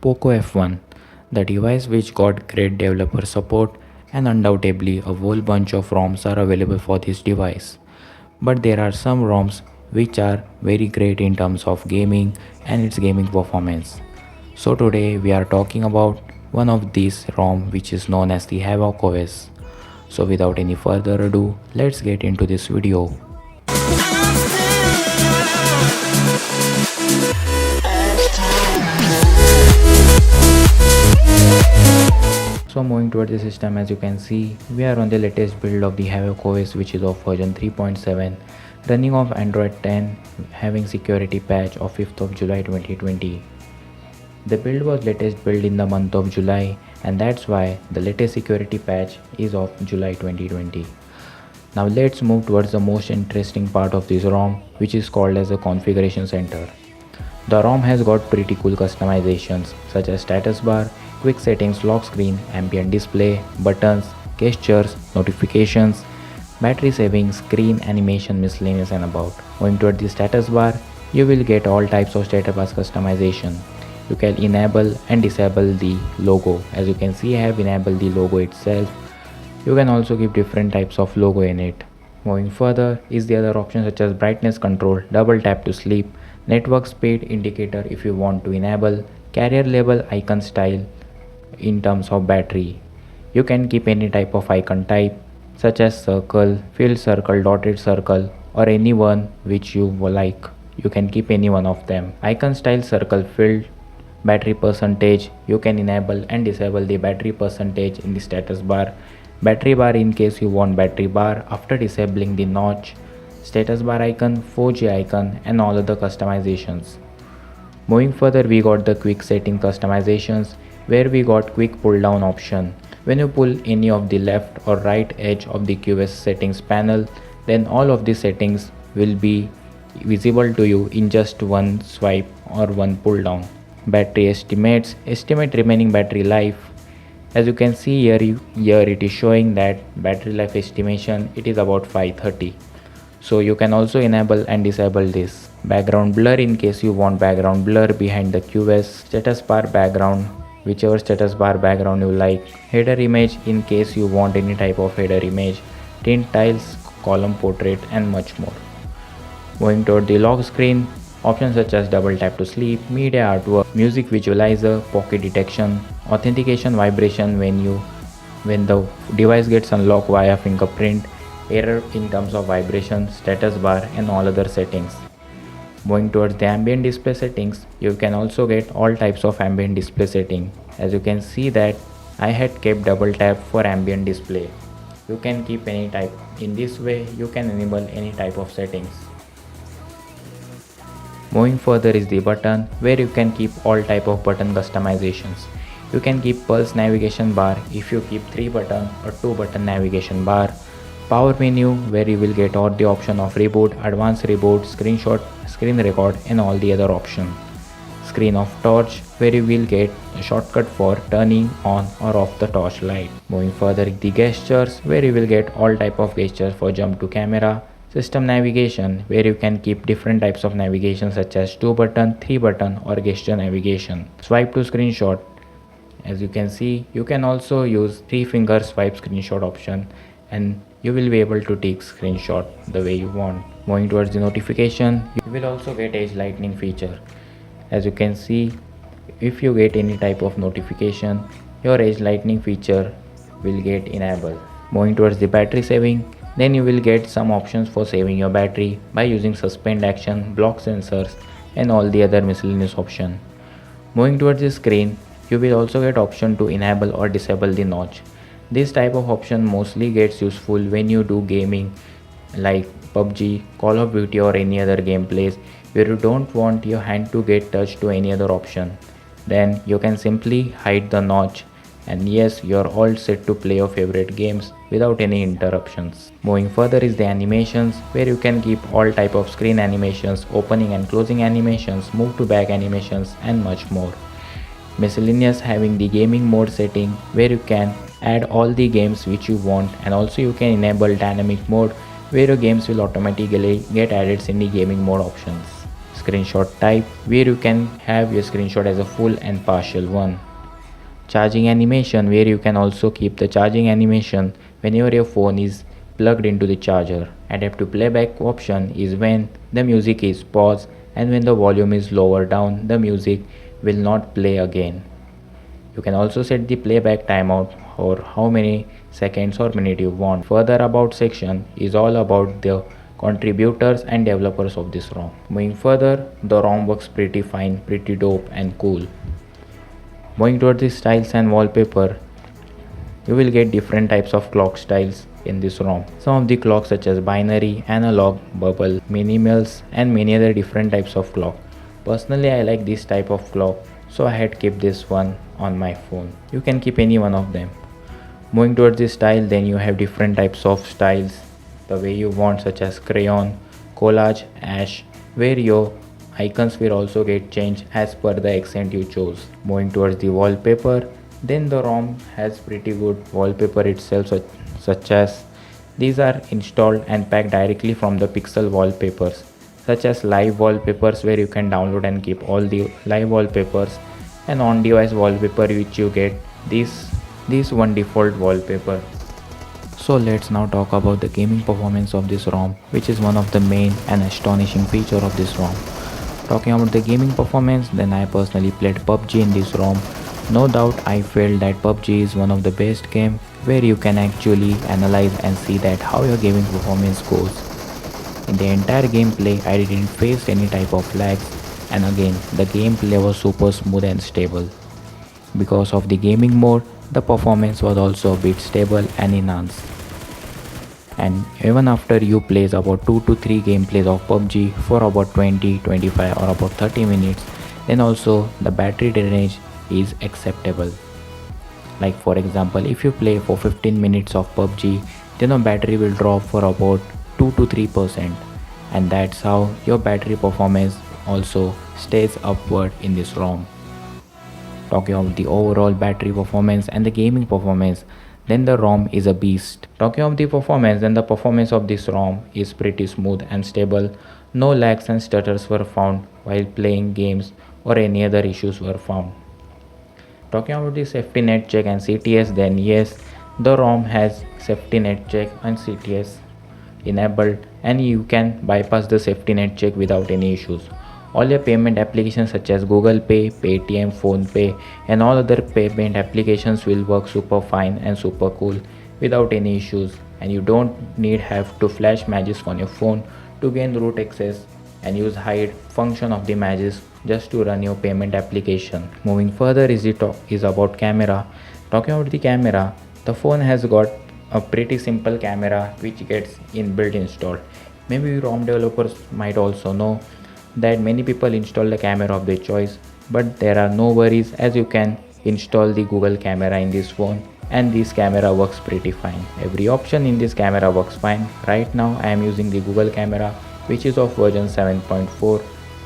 Poco F1, the device which got great developer support, and undoubtedly a whole bunch of ROMs are available for this device. But there are some ROMs which are very great in terms of gaming and its gaming performance. So today we are talking about one of these ROM which is known as the Havoc OS. So without any further ado, let's get into this video. So moving towards the system, as you can see, we are on the latest build of the Havoc OS, which is of version 3.7, running off Android 10, having security patch of 5th of July 2020. The build was latest build in the month of July, and that's why the latest security patch is of July 2020. Now let's move towards the most interesting part of this ROM, which is called as a configuration center. The ROM has got pretty cool customizations such as status bar, quick settings, lock screen, ambient display, buttons, gestures, notifications, battery saving, screen animation, miscellaneous and about. Going toward the status bar, you will get all types of status bar customization. You can enable and disable the logo. As you can see, I have enabled the logo itself. You can also give different types of logo in it. Moving further is the other options such as brightness control, double tap to sleep, network speed indicator if you want to enable, carrier label icon style. In terms of battery, you can keep any type of icon type such as circle, filled circle, dotted circle, or any one which you like. You can keep any one of them. Icon style circle filled, battery percentage, you can enable and disable the battery percentage in the status bar. Battery bar in case you want battery bar after disabling the notch, status bar icon, 4G icon, and all other customizations. Moving further, we got the quick setting customizations where we got quick pull down option. When you pull any of the left or right edge of the QoS settings panel, then all of the settings will be visible to you in just one swipe or one pull down. Battery estimates, estimate remaining battery life. As you can see here it is showing that battery life estimation it is about 530. So you can also enable and disable this. Background blur in case you want background blur behind the QoS, status bar background, whichever status bar background you like, header image in case you want any type of header image, tint tiles, column portrait, and much more. Moving toward the lock screen, options such as double tap to sleep, media artwork, music visualizer, pocket detection, authentication vibration when the device gets unlocked via fingerprint, error in terms of vibration, status bar, and all other settings. Moving towards the ambient display settings, you can also get all types of ambient display setting. As you can see that I had kept double tap for ambient display. You can keep any type. In this way, you can enable any type of settings. Moving further is the button where you can keep all type of button customizations. You can keep pulse navigation bar if you keep 3 button or 2 button navigation bar. Power menu where you will get all the option of reboot, advanced reboot, screenshot, screen record, and all the other options. Screen of torch where you will get a shortcut for turning on or off the torch light. Moving further, the gestures where you will get all type of gestures for jump to camera. System navigation where you can keep different types of navigation such as 2 button, 3 button, or gesture navigation. Swipe to screenshot. As you can see, you can also use 3 finger swipe screenshot option, and you will be able to take screenshot the way you want. Moving towards the notification, you will also get edge lightning feature. As you can see, if you get any type of notification, your edge lightning feature will get enabled. Moving towards the battery saving, then you will get some options for saving your battery by using suspend action, block sensors, and all the other miscellaneous option. Moving towards the screen, you will also get option to enable or disable the notch. This type of option mostly gets useful when you do gaming like PUBG, Call of Duty, or any other gameplays where you don't want your hand to get touched to any other option. Then you can simply hide the notch, and yes, you're all set to play your favorite games without any interruptions. Moving further is the animations where you can keep all type of screen animations, opening and closing animations, move to back animations, and much more. Miscellaneous having the gaming mode setting where you can add all the games which you want, and also you can enable dynamic mode where your games will automatically get added in the gaming mode options. screenshot type, where you can have your screenshot as a full and partial one. Charging animation, where you can also keep the charging animation whenever your phone is plugged into the charger. Adaptive playback option is when the music is paused and when the volume is lower down, the music will not play again. You can also set the playback timeout or how many seconds or minutes you want. Further about section is all about the contributors and developers of this ROM. Moving further, the ROM works pretty fine, pretty dope and cool. Moving towards the styles and wallpaper, you will get different types of clock styles in this ROM. Some of the clocks such as binary, analog, bubble, minimals and many other different types of clock. Personally, I like this type of clock, so I had kept this one on my phone. You can keep any one of them. Moving towards the style, then you have different types of styles the way you want, such as crayon, collage, ash, where your icons will also get changed as per the accent you chose. Moving towards the wallpaper, then the ROM has pretty good wallpaper itself, such as these are installed and packed directly from the Pixel wallpapers, such as live wallpapers where you can download and keep all the live wallpapers, and on device wallpaper which you get this one default wallpaper. So let's now talk about the gaming performance of this ROM, which is one of the main and astonishing feature of this ROM. Talking about the gaming performance, then I personally played PUBG in this ROM. No doubt I felt that PUBG is one of the best game where you can actually analyze and see that how your gaming performance goes. In the entire gameplay, I didn't face any type of lags, and again the gameplay was super smooth and stable. Because of the gaming mode, the performance was also a bit stable and enhanced. And even after you plays about 2 to 3 gameplays of PUBG for about 20, 25 or about 30 minutes, then also the battery drainage is acceptable. Like for example, if you play for 15 minutes of PUBG, then your battery will drop for about 2 to 3%, and that's how your battery performance also stays upward in this ROM. Talking about the overall battery performance and the gaming performance, then the ROM is a beast. Talking of the performance, then the performance of this ROM is pretty smooth and stable. No lags and stutters were found while playing games or any other issues were found. Talking about the safety net check and CTS, then yes, the ROM has safety net check and CTS enabled, and you can bypass the safety net check without any issues. All your payment applications such as Google Pay, Paytm, PhonePe and all other payment applications will work super fine and super cool without any issues, and you don't have to flash Magisk on your phone to gain root access and use hide function of the Magisk just to run your payment application. Moving further is about camera. Talking about the camera, the phone has got a pretty simple camera which gets inbuilt installed. Maybe ROM developers might also know that many people install the camera of their choice, but there are no worries as you can install the Google camera in this phone, and this camera works pretty fine. Every option in this camera works fine. Right now I am using the Google camera which is of version 7.4,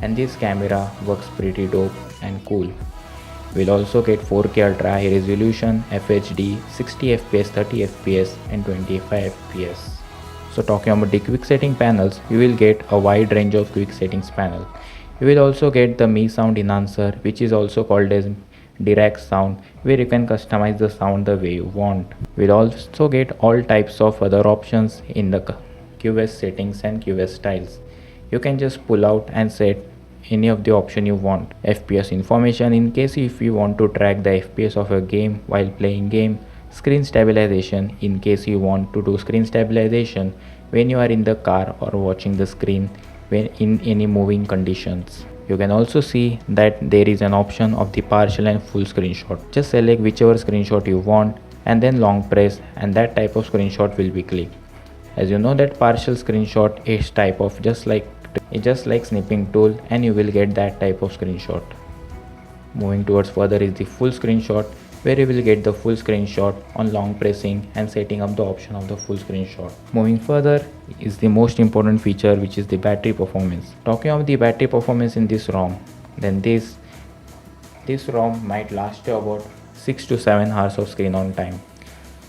and this camera works pretty dope and cool. We'll also get 4K ultra high resolution, FHD, 60 fps, 30 fps and 25 fps. So talking about the quick setting panels, you will get a wide range of quick settings panel. You will also get the Mi Sound Enhancer, which is also called as Dirac Sound, where you can customize the sound the way you want. We'll also get all types of other options in the QoS settings and QoS styles. You can just pull out and set any of the option you want. FPS information in case if you want to track the FPS of a game while playing game. Screen stabilization in case you want to do screen stabilization when you are in the car or watching the screen when in any moving conditions. You can also see that there is an option of the partial and full screenshot. Just select whichever screenshot you want and then long press, and that type of screenshot will be clicked. As you know that partial screenshot is type of just like snipping tool, and you will get that type of screenshot. Moving towards further is the full screenshot, where you will get the full screenshot on long pressing and setting up the option of the full screenshot. Moving further is the most important feature, which is the battery performance. Talking about the battery performance in this ROM, then this ROM might last you about 6 to 7 hours of screen on time.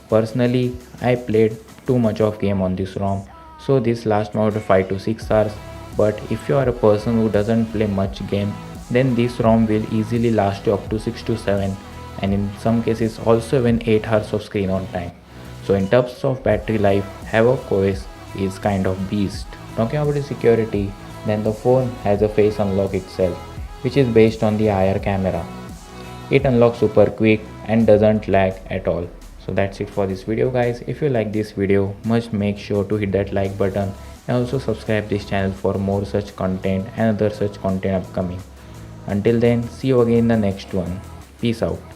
Personally, I played too much of game on this ROM, so this lasts about 5 to 6 hours, But if you are a person who doesn't play much game, then this ROM will easily last you up to 6 to 7 and in some cases also even 8 hours of screen on time. So in terms of battery life, Havoc OS is kind of beast. Talking about the security, then the phone has a face unlock itself, which is based on the IR camera. It unlocks super quick and doesn't lag at all. So that's it for this video guys. If you like this video, must make sure to hit that like button and also subscribe this channel for more such content and other such content upcoming. Until then, see you again in the next one. Peace out.